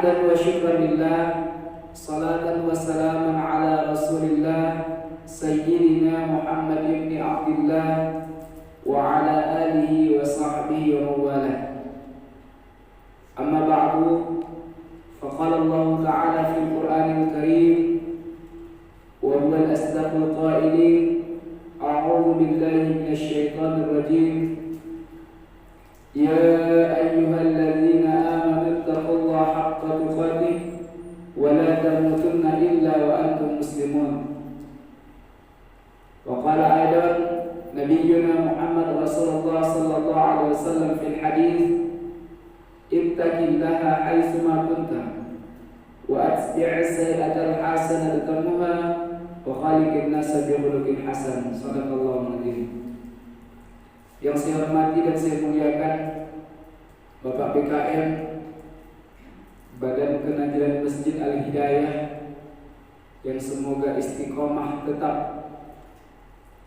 Hamdan wa syukran lillah, salatan wa salaman ala rasulillah, sayyidina Muhammad ibn Abdullah wa ala alihi wa sahbihi wa mawalah. Amma ba'du, faqala Allah ta'ala fil Qur'anil Karim wa huwa al-asdaqul qailin, a'udzu billahi minasy syaithanir rajim. Ya ayyuhalladzina amanu taqullaha haqqa tuqatih wa la tamutunna illa wa antum muslimun. Wa qala aidan nabiyyuna Muhammad Rasulullah sallallahu alaihi wasallam fil hadits, ittaqillaha haitsu ma kunta wa atbi'is sayyi'atal hasanata tamhuha wa khaliqin nasa bi khuluqin hasan. Shadaqallahu alazim. Yang saya hormati dan saya muliakan Bapak PKM Badan Kenajilan Masjid Al-Hidayah, yang semoga istiqomah tetap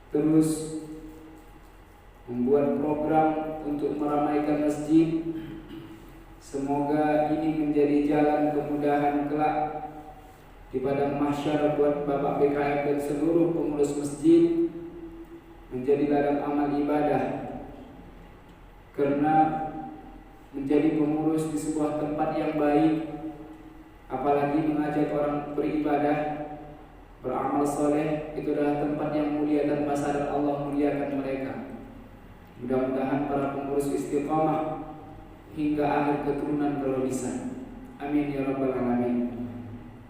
terus membuat program untuk meramaikan masjid. Semoga ini menjadi jalan kemudahan kelak di padang mahsyar buat Bapak PKM dan seluruh pengurus masjid, menjadi ladang amal ibadah. Karena menjadi pengurus di sebuah tempat yang baik, apalagi mengajak orang beribadah, beramal soleh, itu adalah tempat yang mulia dan sadar Allah muliakan mereka. Mudah-mudahan para pengurus istiqamah hingga akhir keturunan kalau bisa. Amin ya rabbal alamin.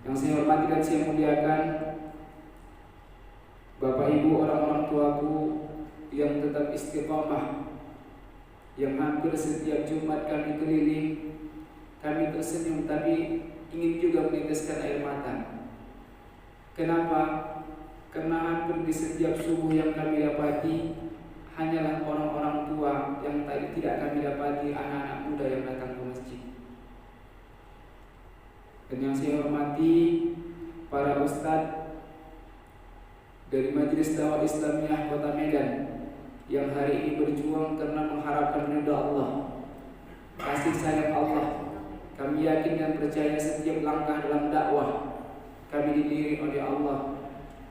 Yang saya hormati dan saya muliakan Bapak Ibu, orang-orang tuaku yang tetap istiqamah, yang hampir setiap Jumat kami keliling, kami tersenyum tapi ingin juga meneteskan air mata. Kenapa? Karena hampir di setiap subuh yang kami dapati hanyalah orang-orang tua, yang tadi tidak kami dapati anak-anak muda yang datang ke masjid. Dan yang saya hormati para ustadz dari Majelis Dakwah Islamiyah Kota Medan yang hari ini berjuang karena mengharapkan ridha Allah, kasih sayang Allah. Kami yakin dan percaya setiap langkah dalam dakwah kami didiri oleh Allah.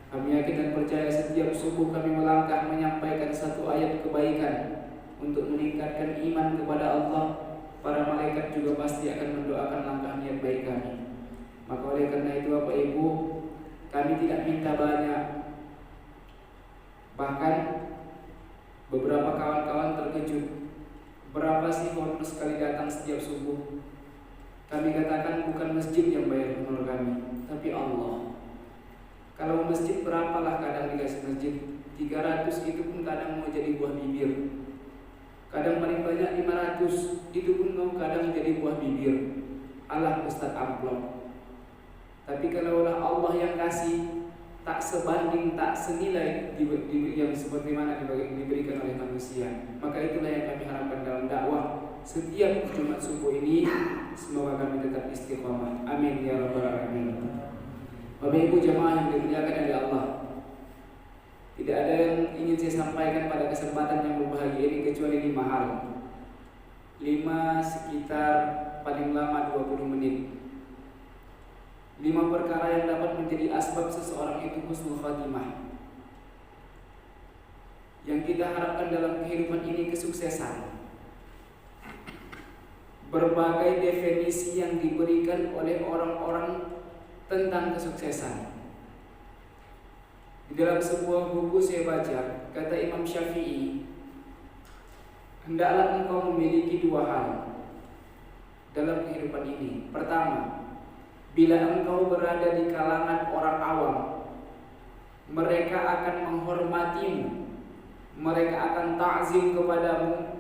Kami yakin dan percaya setiap subuh kami melangkah menyampaikan satu ayat kebaikan untuk meningkatkan iman kepada Allah. Para malaikat juga pasti akan mendoakan langkah niat baik kami. Maka oleh karena itu Bapak Ibu, kami tidak minta banyak. Bahkan beberapa kawan-kawan terkejut, berapa sih honor sekali datang setiap subuh? Kami katakan bukan masjid yang bayar honor kami, tapi Allah. Kalau masjid berapalah kadang dikasih masjid 300, itu pun kadang mau jadi buah bibir. Kadang paling banyak 500, itu pun mau kadang jadi buah bibir. Allah Ustaz amplop. Tapi kalaulah Allah yang kasih, tak sebanding, tak senilai yang seperti mana diberikan oleh manusia. Maka itulah yang kami harapkan dalam dakwah setiap Jumat subuh ini. Semoga kami tetap istiqamah. Amin ya rabbal alamin. Bapak Ibu jemaah yang dimuliakan oleh Allah, tidak ada yang ingin saya sampaikan pada kesempatan yang berbahagia ini kecuali 5 hal. 5 sekitar paling lama 20 menit. 5 perkara yang dapat menjadi asbab seseorang itu husnul khatimah, yang kita harapkan dalam kehidupan ini kesuksesan. Berbagai definisi yang diberikan oleh orang-orang tentang kesuksesan. Di dalam sebuah buku saya baca, kata Imam Syafi'i, hendaklah engkau memiliki 2 hal dalam kehidupan ini. Pertama, bila engkau berada di kalangan orang awam, mereka akan menghormatimu, mereka akan ta'zim kepadamu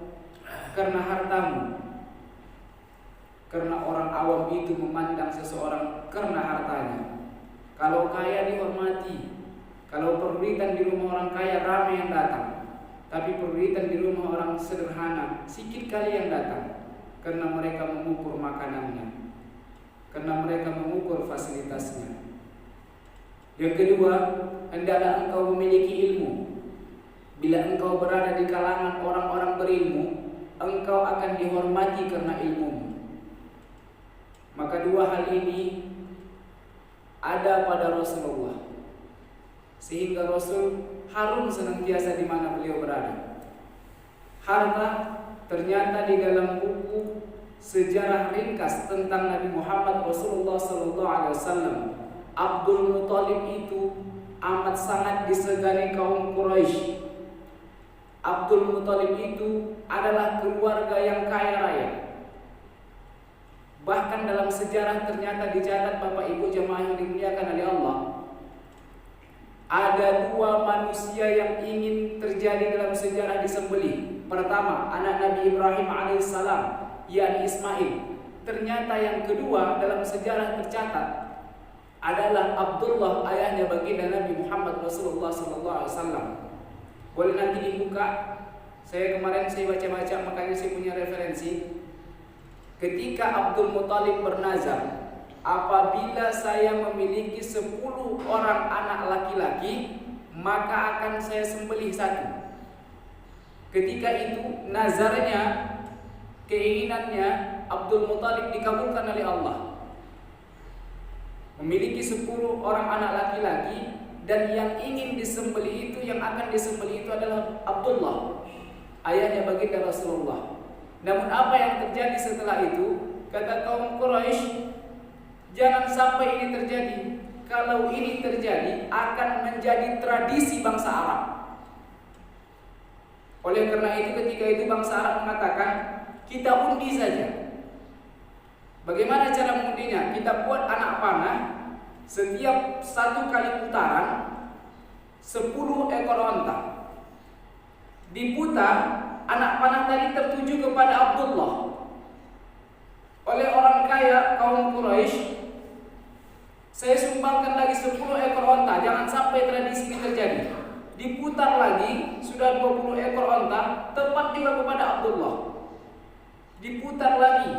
karena hartamu. Karena orang awam itu memandang seseorang karena hartanya. Kalau kaya dihormati, kalau peruritan di rumah orang kaya ramai yang datang. Tapi peruritan di rumah orang sederhana sedikit kali yang datang, karena mereka mengukur makanannya, karena mereka mengukur fasilitasnya. Yang kedua, hendaklah engkau memiliki ilmu. Bila engkau berada di kalangan orang-orang berilmu, engkau akan dihormati karena ilmumu. Maka dua hal ini ada pada Rasulullah, sehingga Rasul harum senantiasa di mana beliau berada. Harta ternyata di dalam buku sejarah ringkas tentang Nabi Muhammad Rasulullah SAW, Abdul Muthalib itu amat sangat disegani kaum Quraisy. Abdul Muthalib itu adalah keluarga yang kaya raya. Bahkan dalam sejarah ternyata dicatat, Bapak Ibu jemaah yang dimuliakan oleh Allah, ada dua manusia yang ingin terjadi dalam sejarah disembelih. Pertama, anak Nabi Ibrahim alaihissalam, yakni Ismail. Ternyata yang kedua dalam sejarah tercatat adalah Abdullah, ayahnya baginda Nabi Muhammad Rasulullah SAW. Boleh nanti dibuka. Saya kemarin baca-baca, makanya saya punya referensi. Ketika Abdul Muthalib bernazar, apabila saya memiliki 10 orang anak laki-laki, maka akan saya sembelih satu. Ketika itu nazarnya, keinginannya Abdul Muthalib dikabulkan oleh Allah. Memiliki 10 orang anak laki-laki, dan yang ingin disembelih itu, yang akan disembelih itu adalah Abdullah, ayahnya baginda Rasulullah. Namun apa yang terjadi setelah itu? Kata kaum Quraisy, jangan sampai ini terjadi. Kalau ini terjadi, akan menjadi tradisi bangsa Arab. Oleh karena itu ketika itu bangsa Arab mengatakan, kita undi saja. Bagaimana cara mengundinya? Kita buat anak panah, setiap 1 kali putaran 10 ekor onta. Diputar, anak panah tadi tertuju kepada Abdullah. Oleh orang kaya kaum Quraisy, saya sumbangkan lagi 10 ekor onta, jangan sampai tradisi ini terjadi. Diputar lagi, sudah 20 ekor onta, tepat juga kepada Abdullah. Diputar lagi,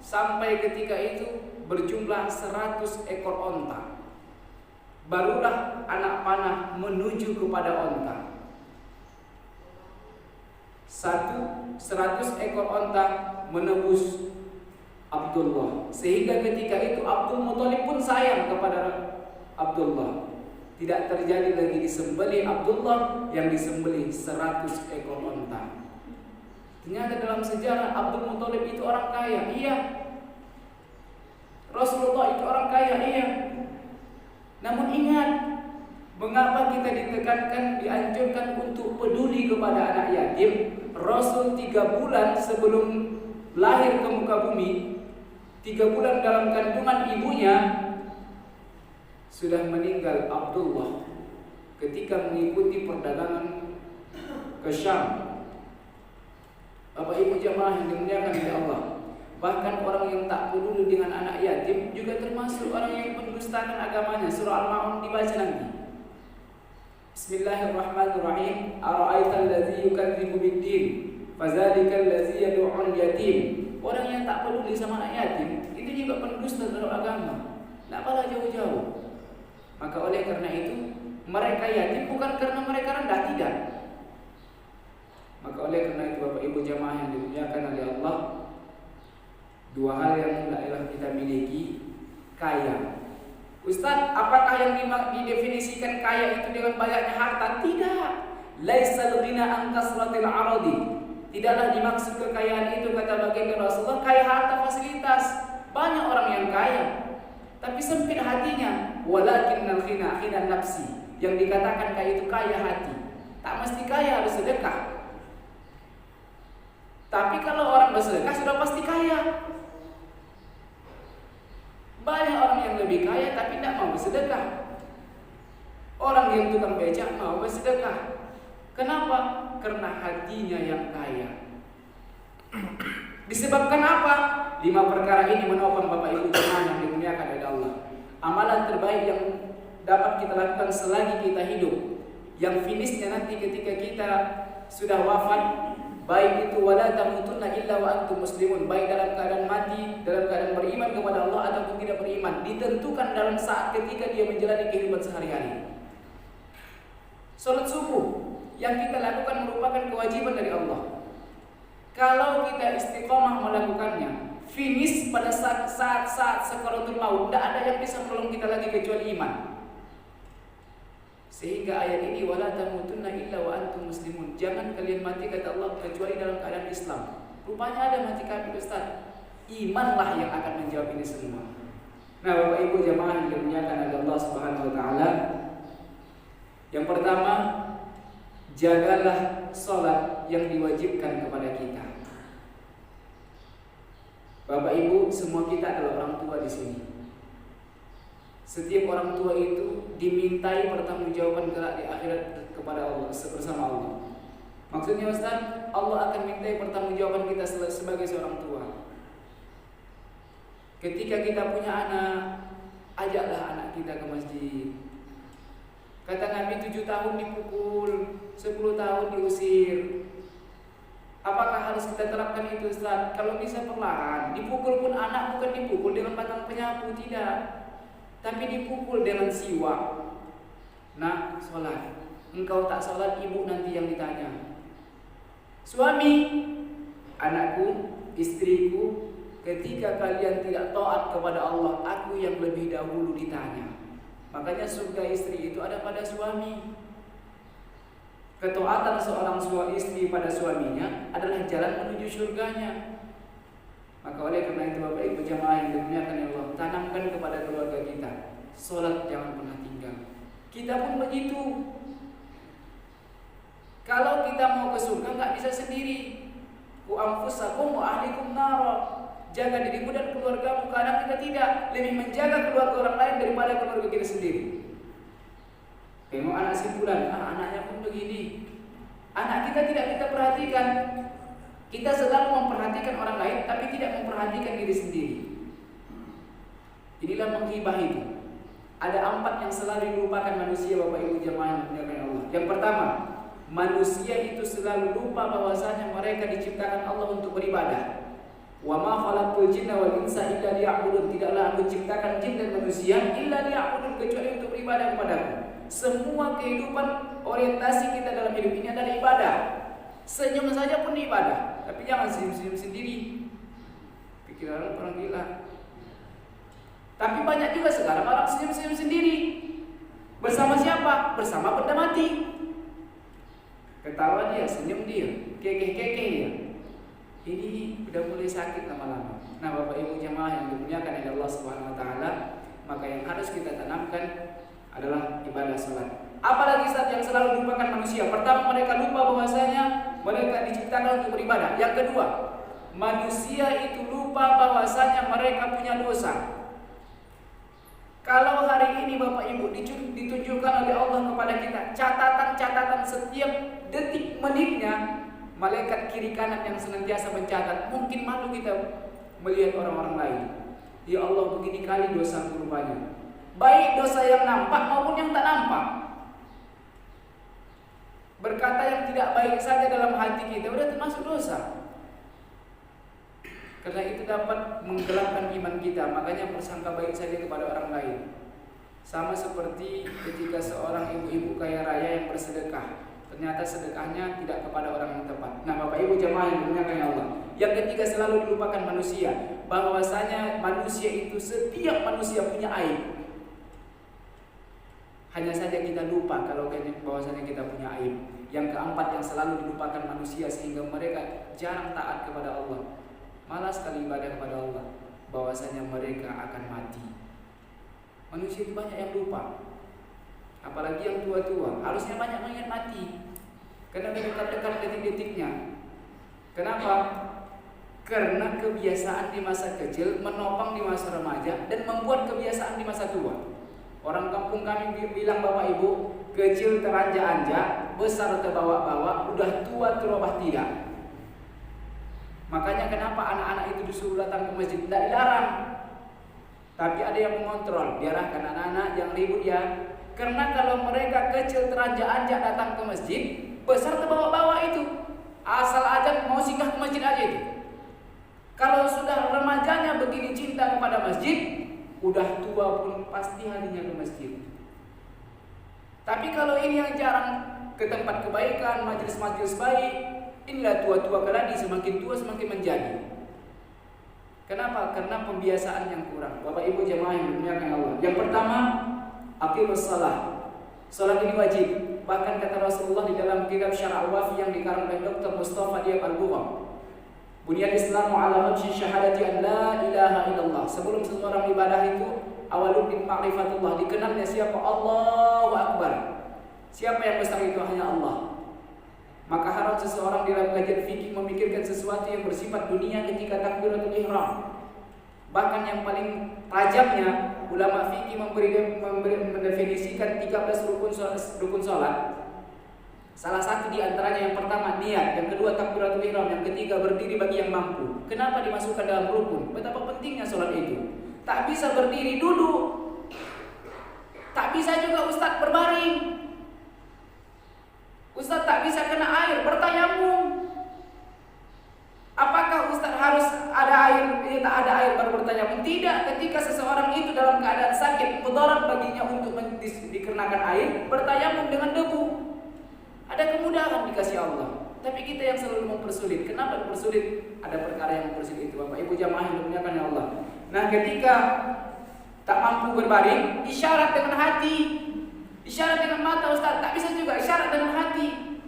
sampai ketika itu berjumlah 100 ekor onta. Barulah anak panah menuju kepada onta. 100 ekor onta menebus Abdullah. Sehingga ketika itu Abdul Muthalib pun sayang kepada Abdullah. Tidak terjadi lagi disembelih Abdullah, yang disembelih 100 ekor onta. Ternyata dalam sejarah Abdul Muthalib itu orang kaya, iya. Rasulullah itu orang kaya, iya. Namun ingat, mengapa kita ditekankan, dianjurkan untuk peduli kepada anak yatim? Rasul 3 bulan sebelum lahir ke muka bumi, 3 bulan dalam kandungan ibunya, sudah meninggal Abdullah ketika mengikuti perdagangan ke Syam. Bapak Ibu jemaah yang dimuliakan oleh Allah, bahkan orang yang tak peduli dengan anak yatim juga termasuk orang yang mendustakan agamanya. Surah Al-Ma'un dibaca nanti. Bismillahirrahmanirrahim. Ara'aital ladzi yukadzibu bid-din, fadzalika allazi yad'ul yatim. Orang yang tak peduli sama anak yatim itu juga pendusta terhadap agama. Tak pala jauh-jauh. Maka oleh karena itu, mereka yatim bukan karena mereka rendah, tidak. Maka oleh karena itu Bapak Ibu jamaah yang dimuliakan oleh Allah, 2 hal yang hendaklah kita miliki. Kaya. Ustaz, apakah yang didefinisikan kaya itu dengan banyaknya harta? Tidak. Laisal ghina an kasratil aradi. Tidaklah dimaksud kekayaan itu, kata baginda Rasulullah, kaya harta fasilitas. Banyak orang yang kaya, tapi sempit hatinya. Walakinnal ghina ghina nafsi. Yang dikatakan kaya itu kaya hati. Tak mesti kaya harus sedekah. Tapi kalau orang bersedekah sudah pasti kaya. Banyak orang yang lebih kaya tapi tidak mau bersedekah. Orang yang tukang becak mau bersedekah. Kenapa? Karena hatinya yang kaya. Disebabkan apa? 5 perkara ini menopang Bapak Ibu jemaah yang dimuliakan oleh Allah. Amalan terbaik yang dapat kita lakukan selagi kita hidup, yang finishnya nanti ketika kita sudah wafat, baik itu wala tamutunna illa wa antum muslimun, baik dalam keadaan mati, dalam keadaan beriman kepada Allah ataupun tidak beriman, ditentukan dalam saat ketika dia menjalani kehidupan sehari-hari. Salat subuh yang kita lakukan merupakan kewajiban dari Allah. Kalau kita istiqomah melakukannya, finish pada saat sakaratul maut, tidak ada yang bisa menolong kita lagi kecuali iman. Sehingga ayat ini, wala tamutunna illa wa antum muslimun, jangan kalian mati kata Allah kecuali dalam keadaan Islam. Rupanya ada mati kafir, Ustaz. Imanlah yang akan menjawab ini semua. Nah, Bapak Ibu jamaah yang dimuliakan oleh Allah Subhanahu wa taala, yang pertama, jagalah sholat yang diwajibkan kepada kita. Bapak Ibu, semua kita adalah orang tua di sini. Setiap orang tua itu dimintai pertanggungjawaban kelak di akhirat kepada Allah bersama Allah. Maksudnya Ustaz, Allah akan mintai pertanggungjawaban kita sebagai seorang tua. Ketika kita punya anak, ajaklah anak kita ke masjid. Kata Nabi, 7 tahun dipukul, 10 tahun diusir. Apakah harus kita terapkan itu Ustaz? Kalau bisa perlahan. Dipukul pun anak bukan dipukul dengan batang penyapu, tidak, tapi dipukul dengan siwak. Nah, sholat. Engkau tak sholat, ibu nanti yang ditanya. Suami, anakku, istriku, ketika kalian tidak taat kepada Allah, aku yang lebih dahulu ditanya. Makanya surga istri itu ada pada suami. Ketaatan seorang istri pada suaminya adalah jalan menuju surganya. Maka oleh karena itu Bapak Ibu jamaah yang dimuliakan Allah, tanamkan kepada keluarga kita, sholat jangan pernah tinggal. Kita pun begitu. Kalau kita mau ke surga nggak bisa sendiri. Ku anfusakum wa ahlikum nar. Jaga dirimu dan keluargamu. Kadang kita tidak, lebih menjaga keluarga orang lain daripada keluarga kita sendiri. Tengok anak simpulan, anaknya pun begini. Anak kita tidak kita perhatikan. Kita selalu memperhatikan orang lain, tapi tidak memperhatikan diri sendiri. Inilah menghibah itu. Ada 4 yang selalu dilupakan manusia, Bapak Ibu jemaah yang dimuliakan Allah. Yang pertama, manusia itu selalu lupa bahwasanya mereka diciptakan Allah untuk beribadah. Wa ma khalaqtul jinna wal insa illa liya'budun. Tidaklah aku ciptakan jin dan manusia illa liya'budun, kecuali untuk beribadah kepadaku. Semua kehidupan, orientasi kita dalam hidup ini adalah ibadah. Senyum saja pun ibadah. Tapi jangan senyum-senyum sendiri. Pikiran orang gila. Tapi banyak juga sekarang orang senyum-senyum sendiri. Bersama siapa? Bersama benda mati. Ketawa dia, senyum dia, kekeh-kekeh dia. Ini sudah mulai sakit lama-lama. Nah, Bapak Ibu jemaah yang dimuliakan oleh Allah Subhanahu wa taala, maka yang harus kita tanamkan adalah ibadah salat. Apalagi saat yang selalu dilupakan manusia. Pertama, mereka lupa bahwasanya mereka diciptakan untuk beribadah. Yang kedua, manusia itu lupa bahwasanya mereka punya dosa. Kalau hari ini Bapak Ibu ditunjukkan oleh Allah kepada kita catatan-catatan setiap detik menitnya, malaikat kiri kanan yang senantiasa mencatat, mungkin malu kita melihat orang-orang lain. Ya Allah, begini kali dosa rupanya. Baik dosa yang nampak maupun yang tak nampak. Berkata yang tidak baik saja dalam hati kita sudah termasuk dosa. Karena itu dapat menggelapkan iman kita. Makanya bersangka baik saja kepada orang lain. Sama seperti ketika seorang ibu-ibu kaya raya yang bersedekah, ternyata sedekahnya tidak kepada orang yang tepat. Nah, Bapak Ibu jemaah yang dimuliakan Allah, yang ketiga selalu dilupakan manusia, bahwasanya manusia itu, setiap manusia punya aib. Hanya saja kita lupa kalau bahwasanya kita punya aib. Yang keempat yang selalu dilupakan manusia sehingga mereka jarang taat kepada Allah, malas sekali ibadah kepada Allah, bahwasanya mereka akan mati. Manusia itu banyak yang lupa. Apalagi yang tua-tua, harusnya banyak mengingat mati. Karena dekat-dekat detik-detiknya. Kenapa? Karena kebiasaan di masa kecil menopang di masa remaja dan membuat kebiasaan di masa tua. Orang kampung kami bilang, Bapak Ibu, kecil teranja-anja, besar terbawa-bawa, udah tua terubah tidak. Makanya kenapa anak-anak itu disuruh datang ke masjid? Tidak dilarang, tapi ada yang mengontrol. Biarkan anak-anak yang ribut ya. Karena kalau mereka kecil teranja-anja datang ke masjid, besar terbawa-bawa itu. Asal aja mau singgah ke masjid aja itu. Kalau sudah remajanya begini cinta kepada masjid, udah tua pun pasti harinya ke masjid. Tapi kalau ini yang jarang ke tempat kebaikan, majelis-majelis baik, inilah tua-tua keladi, semakin tua semakin menjadi. Kenapa? Karena pembiasaan yang kurang. Bapak Ibu jemaah yang dimuliakan Allah. Yang pertama, aqimus shalah. Salat ini wajib. Bahkan kata Rasulullah di dalam kitab Syarah Al-Wafi yang dikarang oleh Dr. Mustafa Diab Al-Bugham, Bunyal Islamu ala khamsi syahadati an la ilaha illallah. Sebelum seseorang ibadah itu awalun bin ma'rifatullah, dikenalnya siapa? Allahu Akbar. Siapa yang besar itu? Hanya Allah. Maka haram seseorang dalam kajian fikih memikirkan sesuatu yang bersifat dunia ketika takbiratul ihram. Bahkan yang paling tajamnya ulama fikih mendefinisikan 13 rukun salat. Salah satu di antaranya yang pertama niat, yang kedua takbiratul ihram, yang ketiga berdiri bagi yang mampu. Kenapa dimasukkan dalam rukun? Betapa pentingnya salat itu. Tak bisa berdiri duduk. Tak bisa juga Ustaz berbaring. Ustaz tak bisa kena air, bertayamum. Apakah Ustaz harus ada air, tak ada air baru bertayamum? Tidak, ketika seseorang itu dalam keadaan sakit, mudarat baginya untuk dikenakan air, bertayamum dengan debu. Ada kemudahan dikasih Allah. Tapi kita yang selalu mempersulit. Kenapa mempersulit? Ada perkara yang mempersulit itu. Bapak Ibu jamaah yang dimuliakan ya Allah. Nah, ketika tak mampu berbaring, isyarat dengan hati. Isyarat dengan mata Ustaz, tak bisa juga. Isyarat dengan hati.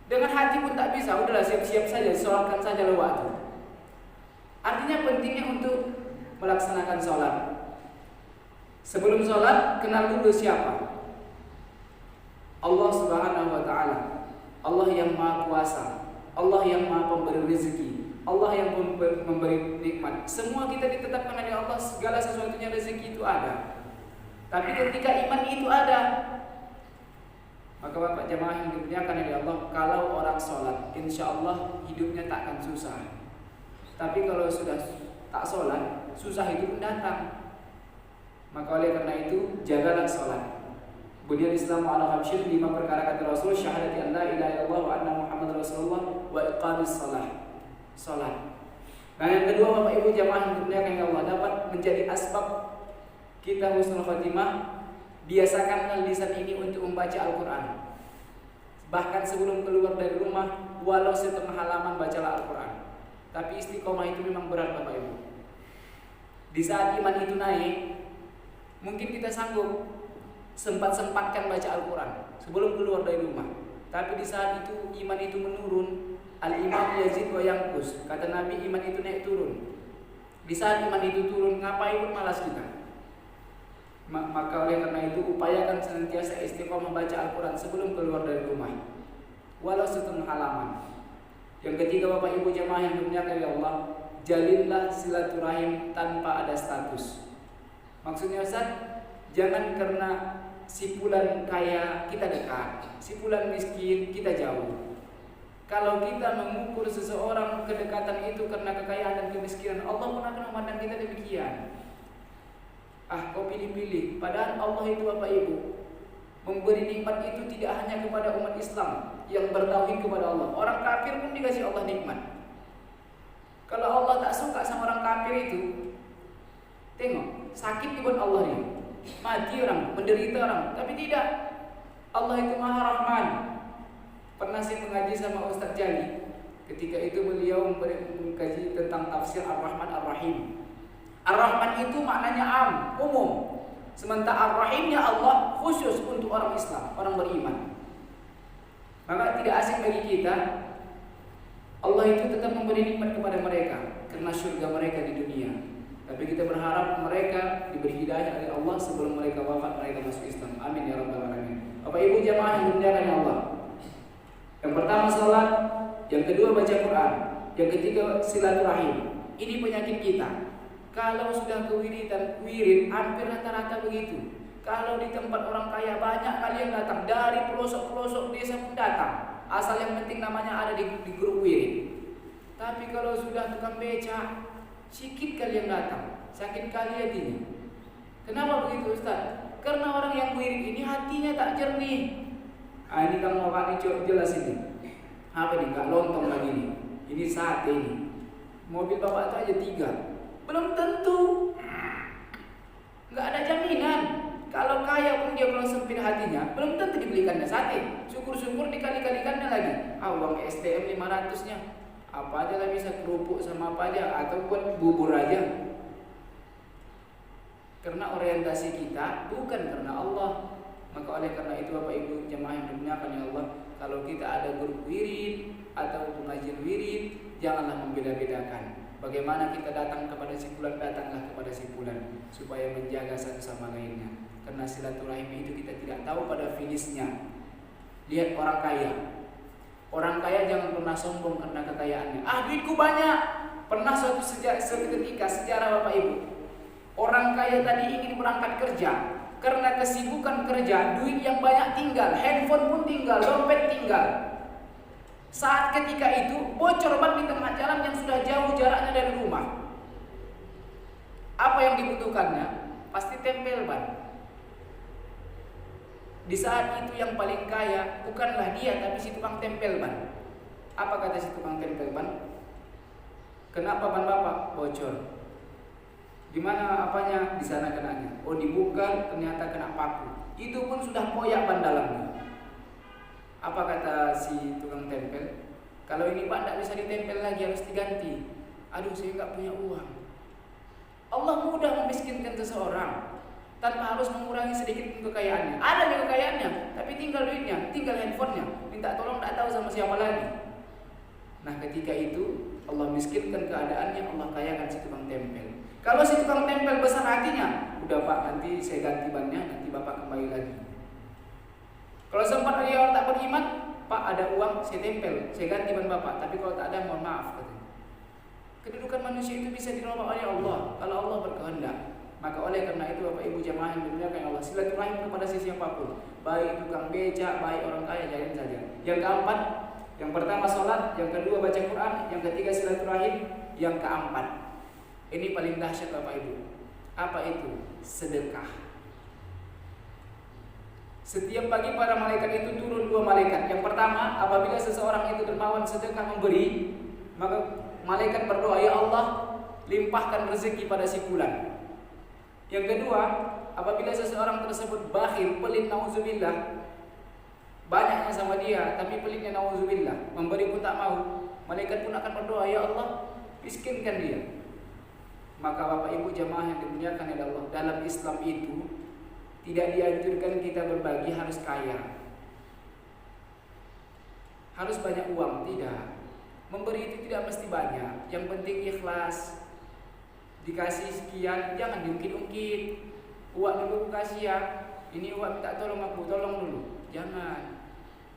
Dengan hati pun tak bisa. Udahlah siap-siap saja, sholatkan saja waktu. Artinya pentingnya untuk melaksanakan sholat. Sebelum sholat, kenal dulu siapa? Allah Subhanahu wa Ta'ala. Allah yang Maha Kuasa. Allah yang Maha Pemberi rezeki. Allah yang memberi nikmat. Semua kita ditetapkan oleh Allah, segala sesuatunya rezeki itu ada. Tapi ketika iman itu ada, maka Bapak jemaah yang dimuliakan oleh Allah, kalau orang sholat, insya Allah hidupnya tak akan susah. Tapi kalau sudah tak sholat, susah itu pun datang. Maka oleh karena itu, jagalah sholat. Bunyal Islamu ala khamsin, 5 perkara kata Rasul, syahadati an la ilaha illallah wa anna Muhammad Rasulullah wa iqamis shalah. Sholat. Nah yang kedua Bapak Ibu jemaah yang dimuliakan oleh Allah, dapat menjadi asbab kita husnul khatimah. Biasakanlah lisan ini untuk membaca Al-Quran. Bahkan sebelum keluar dari rumah, walau setengah halaman bacalah Al-Quran. Tapi istiqomah itu memang berat Bapak Ibu. Di saat iman itu naik, mungkin kita sanggup sempat-sempatkan baca Al-Quran sebelum keluar dari rumah. Tapi di saat itu iman itu menurun. Al-iman yazid wa yanqus. Kata Nabi, iman itu naik turun. Di saat iman itu turun, ngapain pun malas kita. Maka oleh karena itu upayakan senantiasa istiqomah membaca Al-Quran sebelum keluar dari rumah, walau setengah halaman. Yang ketiga Bapak Ibu jemaah yang dimuliakan oleh Allah, jalinlah silaturahim tanpa ada status. Maksudnya Ustaz, jangan karena si fulan kaya kita dekat, si fulan miskin kita jauh. Kalau kita mengukur seseorang kedekatan itu karena kekayaan dan kemiskinan, Allah pun akan memandang kita demikian. Kau pilih-pilih. Padahal Allah itu Bapak Ibu memberi nikmat itu tidak hanya kepada umat Islam yang bertauhid kepada Allah. Orang kafir pun dikasih Allah nikmat. Kalau Allah tak suka sama orang kafir itu, tengok, sakit di Allah dia, mati orang, menderita orang. Tapi tidak, Allah itu Maha Rahman. Pernah saya mengaji sama Ustaz Jali. Ketika itu beliau mengkaji tentang tafsir Ar-Rahman Ar-Rahim. Ar-Rahman itu maknanya am, umum. Sementara Ar-Rahimnya Allah khusus untuk orang Islam, orang beriman. Maka tidak asing bagi kita, Allah itu tetap memberi nikmat kepada mereka karena surga mereka di dunia. Tapi kita berharap mereka diberi hidayah oleh Allah sebelum mereka wafat, mereka masuk Islam. Amin ya rabbal alamin. Bapak Ibu jamaah yang dimuliakan Allah. Yang pertama salat, yang kedua baca Quran, yang ketiga silaturahim. Ini penyakit kita. Kalau sudah kewiritan, wirid hampir rata-rata begitu. Kalau di tempat orang kaya banyak kali yang datang, dari pelosok-pelosok desa pun datang. Asal yang penting namanya ada di grup wirid. Tapi kalau sudah tukang beca, sikit kali yang datang, sakit kali hatinya. Kenapa begitu Ustaz? Karena orang yang wirid ini hatinya tak jernih. Ini Kang Bapak ini jelas ini. Apa ini? Gak lontong lagi nih. Ini sate ini. Mobil Bapak itu aja 3. Belum tentu. Gak ada jaminan. Kalau kaya pun dia belum sempit hatinya, belum tentu dibelikannya sate. Syukur-syukur dikali-kalikannya lagi. Uang STM 500-nya. Apa aja lah bisa, kerupuk sama apa aja, atau buat bubur aja. Karena orientasi kita bukan karena Allah. Maka oleh karena itu Bapak Ibu jemaah yang dimuliakan ya Allah, kalau kita ada grup wirid atau pengajian wirid, janganlah membeda-bedakan. Bagaimana kita datang kepada si fulan, datanglah kepada si fulan, supaya menjaga satu sama lainnya. Karena silaturahim itu kita tidak tahu pada finishnya. Lihat orang kaya. Orang kaya jangan pernah sombong karena kekayaannya. Duitku banyak. Pernah suatu ketika sejarah Bapak Ibu, orang kaya tadi ingin berangkat kerja. Karena kesibukan kerja, duit yang banyak tinggal, handphone pun tinggal, dompet tinggal. Saat ketika itu bocor ban di tengah jalan yang sudah jauh jaraknya dari rumah. Apa yang dibutuhkannya? Pasti tempel ban. Di saat itu yang paling kaya bukanlah dia, tapi si tukang tempel ban. Apa kata si tukang tempel ban? Kenapa ban Bapak bocor? Di mana apanya? Di sana kenanya. Oh, dibuka ternyata kena paku. Itu pun sudah koyak ban dalamnya. Apa kata si tukang tempel? Kalau ini ban tidak bisa ditempel lagi, harus diganti. Aduh, saya nggak punya uang. Allah mudah memiskinkan seseorang tanpa harus mengurangi sedikit kekayaannya. Ada nih kekayaannya, tapi tinggal duitnya, tinggal handphonenya. Minta tolong tidak tahu sama siapa lagi. Nah, ketika itu Allah miskinkan keadaannya, Allah kayakan si tukang tempel. Kalau si tukang tempel besar hatinya, udah Pak, nanti saya ganti bannya, nanti Bapak kembali lagi. Kalau sempat dia orang tak beriman, Pak ada uang, saya tempel, saya ganti ban Bapak. Tapi kalau tak ada, mohon maaf katanya. Kedudukan manusia itu bisa dirubah oleh Allah kalau Allah berkehendak. Maka oleh karena itu Bapak Ibu jemaah yang dimuliakan Allah, silaturahim kepada siapapun, baik tukang becak, baik orang kaya, jalin saja. Yang keempat, yang pertama sholat, yang kedua baca Quran, yang ketiga silaturahim, yang keempat ini paling dahsyat Bapak Ibu. Apa itu? Sedekah. Setiap pagi para malaikat itu turun 2 malaikat. Yang pertama, apabila seseorang itu dermawan sedekah memberi, maka malaikat berdoa, ya Allah, limpahkan rezeki pada si fulan. Yang kedua, apabila seseorang tersebut bakhil, pelit, nauzubillah, banyaknya sama dia tapi pelitnya nauzubillah, memberi pun tak mau, malaikat pun akan berdoa, ya Allah, miskinkan dia. Maka Bapak Ibu jemaah yang dimuliakan oleh Allah, dalam Islam itu tidak dianjurkan kita berbagi harus kaya, harus banyak uang, tidak. Memberi itu tidak mesti banyak, yang penting ikhlas. Dikasih sekian, jangan diungkit-ungkit. Uak dulu kasih ya, ini uak minta tolong aku, tolong dulu. Jangan.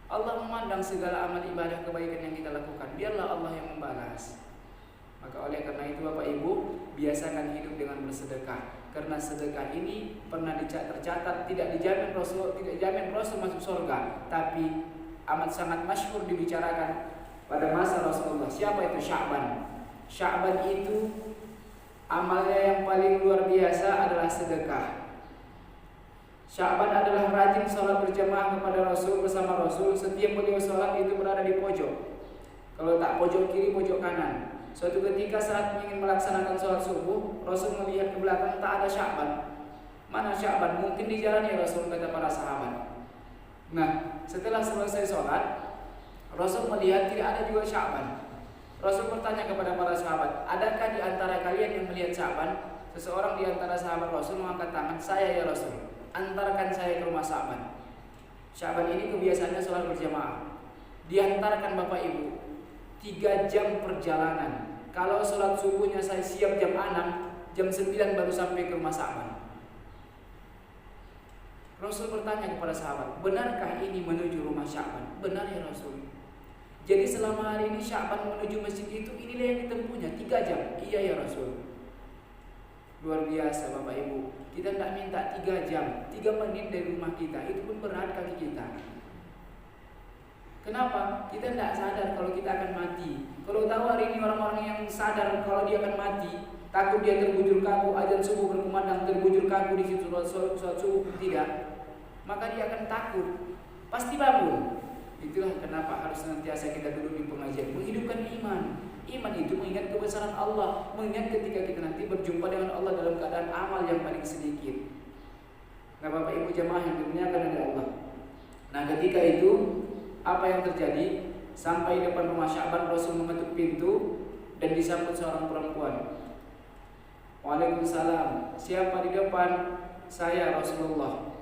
Allah memandang segala amal ibadah kebaikan yang kita lakukan, biarlah Allah yang membalas. Maka oleh karena itu Bapak Ibu, biasakan hidup dengan bersedekah. Karena sedekah ini pernah tercatat tidak dijamin Rasul masuk surga, tapi amat sangat masyhur dibicarakan pada masa Rasulullah. Siapa itu? Sya'ban. Sya'ban itu amalnya yang paling luar biasa adalah sedekah. Sya'ban adalah rajin sholat berjamaah kepada Rasul, bersama Rasul. Setiap beliau sholat itu berada di pojok. Kalau tak pojok kiri, pojok kanan. Suatu ketika saat ingin melaksanakan sholat subuh, Rasul melihat ke belakang, tak ada Sya'ban. Mana Sya'ban? Mungkin di jalan ya Rasul, kata para sahabat. Nah, setelah selesai sholat, Rasul melihat tidak ada juga Sya'ban. Rasul bertanya kepada para sahabat, adakah di antara kalian yang melihat Sya'ban? Seseorang di antara sahabat Rasul mengangkat tangan, saya ya Rasul, antarkan saya ke rumah Sya'ban. Sya'ban ini kebiasaannya sholat berjamaah. Diantarkan Bapak Ibu 3 jam perjalanan. Kalau sholat subuhnya saya siap jam 6, jam 9 baru sampai ke rumah Sya'ban. Rasul bertanya kepada sahabat, benarkah ini menuju rumah Sya'ban? Benar ya Rasul. Jadi selama hari ini Sya'ban menuju masjid itu, inilah yang ditempuhnya 3 jam. Iya ya Rasul. Luar biasa Bapak Ibu. Kita tidak minta 3 jam, 3 menit dari rumah kita, itu pun berat kaki kita. Kenapa? Kita tidak sadar kalau kita akan mati. Kalau tahu hari ini orang-orang yang sadar kalau dia akan mati, takut dia terbujur kaku, azan subuh berkumandang terbujur kaku di situ sholat subuh tidak, maka dia akan takut, pasti bangun. Itulah kenapa harus senantiasa kita duduk di pengajian, menghidupkan iman. Iman itu mengingat kebesaran Allah, mengingat ketika kita nanti berjumpa dengan Allah dalam keadaan amal yang paling sedikit. Nah Bapak Ibu jemaah yang dimuliakan oleh Allah. Nah ketika itu apa yang terjadi? Sampai depan rumah Sya'ban, Rasul mengetuk pintu dan disambut seorang perempuan. Waalaikumsalam. Siapa di depan? Saya, Rasulullah.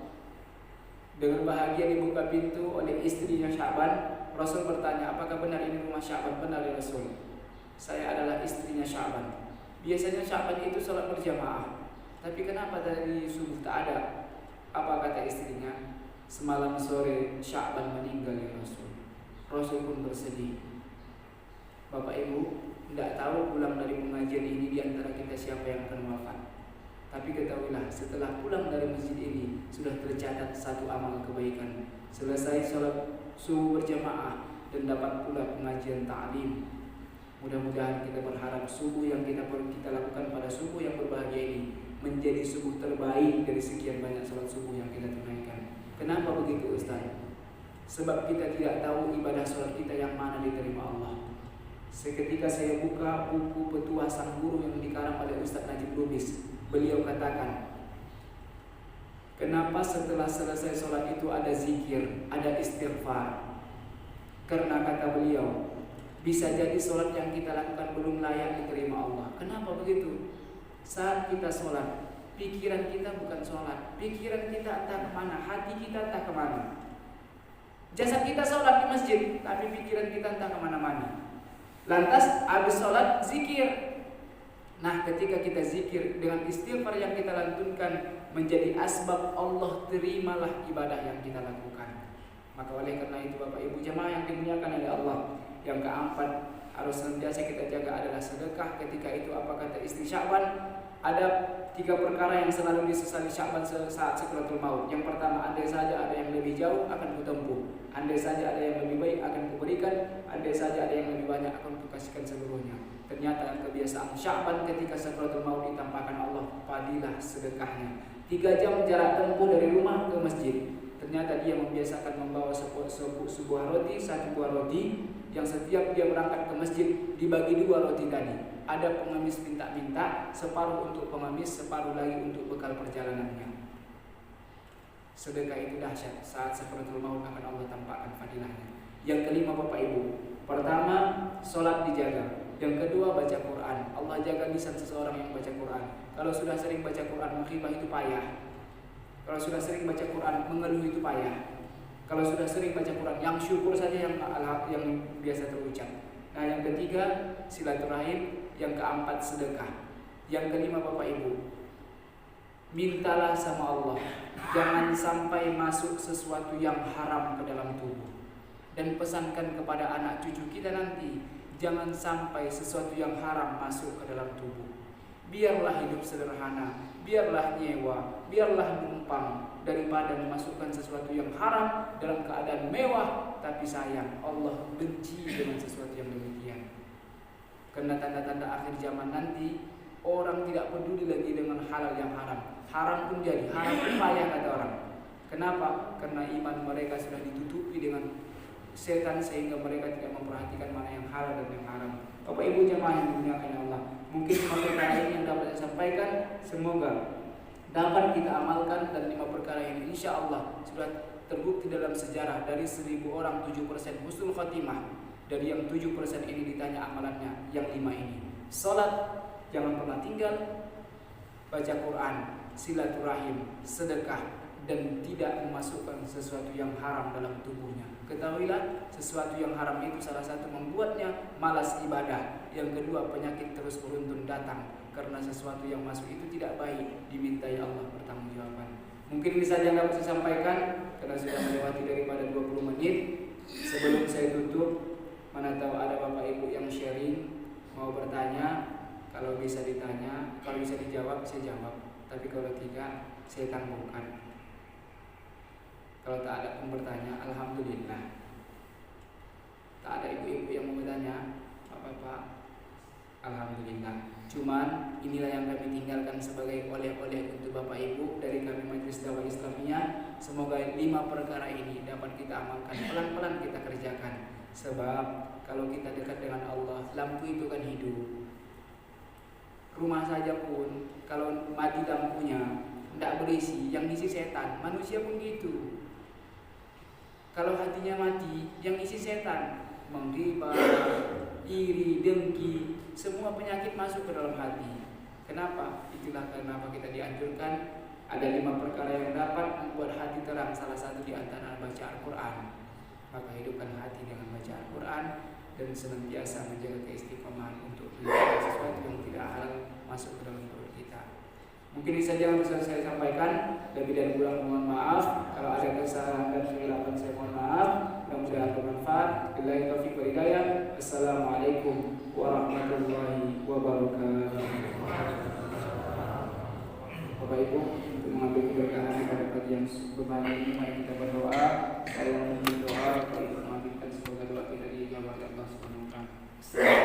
Dengan bahagia dibuka pintu oleh istrinya Sya'ban. Rasul bertanya, apakah benar ini rumah Sya'ban? Benar ya Rasul, saya adalah istrinya Sya'ban. Biasanya Sya'ban itu sholat berjamaah, tapi kenapa dari subuh tak ada? Apa kata istrinya? Semalam sore Sya'ban meninggal ya Rasul. Rasul pun bersedih. Bapak Ibu, tidak tahu pulang dari pengajian ini di antara kita siapa yang akan wafat. Tapi ketahuilah, setelah pulang dari masjid ini sudah tercatat satu amal kebaikan. Selesai sholat subuh berjamaah dan dapat pula pengajian ta'lim. Mudah-mudahan kita berharap subuh yang kita lakukan pada subuh yang berbahagia ini menjadi subuh terbaik dari sekian banyak sholat subuh yang kita tunaikan. Kenapa begitu Ustaz? Sebab kita tidak tahu ibadah sholat kita yang mana diterima Allah. Seketika saya buka buku Petuah Sang Guru yang dikarang oleh Ustaz Najib Lubis, beliau katakan, kenapa setelah selesai sholat itu ada zikir, ada istighfar? Karena kata beliau, bisa jadi sholat yang kita lakukan belum layak diterima Allah. Kenapa begitu? Saat kita sholat, pikiran kita bukan sholat, pikiran kita entah kemana, hati kita entah kemana. Jasad kita sholat di masjid, tapi pikiran kita entah kemana-mana. Lantas habis sholat zikir. Nah, ketika kita zikir dengan istighfar yang kita lantunkan menjadi asbab Allah terimalah ibadah yang kita lakukan. Maka oleh karena itu Bapak Ibu jemaah yang dimuliakan oleh Allah, yang keempat harus senantiasa kita jaga adalah sedekah. Ketika itu apa kata istri Sya'ban? Ada 3 perkara yang selalu disesali Sya'ban saat sakaratul maut. Yang pertama, andai saja ada yang lebih jauh akan kutempuh, andai saja ada yang lebih baik akan kuberikan, andai saja ada yang lebih banyak akan kukasihkan seluruhnya. Ternyata kebiasaan Sya'ban ketika sakaratul maut ditampakkan Allah fadilah sedekahnya. 3 jam jarak tempuh dari rumah ke masjid. Ternyata dia membiasakan membawa sebuah roti, 1 buah roti, yang setiap dia berangkat ke masjid dibagi 2 roti tadi. Ada pengemis minta-minta, separuh untuk pengemis, separuh lagi untuk bekal perjalanannya. Sedekah itu dahsyat, saat sakaratul maut akan Allah tampakkan fadilahnya. Yang kelima Bapak Ibu, pertama sholat dijaga, yang kedua baca Quran. Allah jaga lisan seseorang yang baca Quran. Kalau sudah sering baca Quran, menghibah itu payah. Kalau sudah sering baca Quran, mengeluh itu payah. Kalau sudah sering baca Quran, yang syukur saja yang biasa terucap. Nah, yang ketiga silaturahim, yang keempat sedekah, yang kelima Bapak Ibu, mintalah sama Allah jangan sampai masuk sesuatu yang haram ke dalam tubuh. Dan pesankan kepada anak cucu kita nanti, jangan sampai sesuatu yang haram masuk ke dalam tubuh. Biarlah hidup sederhana, biarlah nyewa, biarlah numpang, daripada memasukkan sesuatu yang haram dalam keadaan mewah tapi sayang. Allah benci dengan sesuatu yang demikian. Karena tanda-tanda akhir zaman nanti, orang tidak peduli lagi dengan halal yang haram. Haram pun jadi, haram pun payah kata orang. Kenapa? Karena iman mereka sudah ditutupi dengan setan sehingga mereka tidak memperhatikan mana yang halal dan yang haram. Bapak Ibu jemaah yang dimuliakan Allah, mungkin 5 perkara ini yang dapat saya sampaikan, semoga dapat kita amalkan. Dan 5 perkara ini insya Allah sudah terbukti dalam sejarah. Dari 1000 orang 7% husnul khotimah. Dari yang 7% ini ditanya amalannya, yang 5 ini. Salat jangan pernah tinggal, baca Quran, silaturahim, sedekah, dan tidak memasukkan sesuatu yang haram dalam tubuhnya. Ketahuilah, sesuatu yang haram itu salah satu membuatnya malas ibadah. Yang kedua, penyakit terus beruntun datang karena sesuatu yang masuk itu tidak baik, dimintai Allah pertanggungjawaban. Mungkin ini saja yang dapat saya sampaikan karena sudah melewati daripada 20 menit. Sebelum saya tutup, mana tahu ada Bapak Ibu yang sharing, mau bertanya. Kalau bisa ditanya, kalau bisa dijawab, saya jawab. Tapi kalau tidak, saya tangguhkan. Kalau tak ada yang bertanya, alhamdulillah. Tak ada ibu-ibu yang mau bertanya, Bapak-bapak, alhamdulillah. Cuman inilah yang kami tinggalkan sebagai oleh-oleh untuk Bapak Ibu dari kami Majelis Dakwah Islamiyah. Semoga 5 perkara ini dapat kita amalkan, pelan-pelan kita kerjakan. Sebab kalau kita dekat dengan Allah, lampu itu kan hidup. Rumah saja pun kalau mati lampunya tidak berisi, yang isi setan. Manusia pun gitu. Kalau hatinya mati, yang isi setan. menggibah, iri, dengki, semua penyakit masuk ke dalam hati. Kenapa? Itulah kenapa kita dianjurkan ada 5 perkara yang dapat membuat hati terang. Salah satu di antara baca Al-Quran. Maka hidupkan hati dengan baca Al-Quran dan senantiasa menjaga keistiqomahan untuk melakukan sesuatu yang tidak halal masuk ke dalam perut kita. Mungkin ini saja yang bisa saya sampaikan. Lebih dan kurang mohon maaf. Kalau ada kesalahan dan kehilafan saya mohon maaf. Mudah-mudahan bermanfaat. Billahi taufiq wal hidayah. Assalamualaikum warahmatullahi wabarakatuh. Bapak Ibu, untuk mengambil keberkahan pada pagi yang berbahagia ini, mari kita berdoa. Saya berdoa, kalau kita semoga doa kita dijawab oleh Allah Subhanahu wa taala.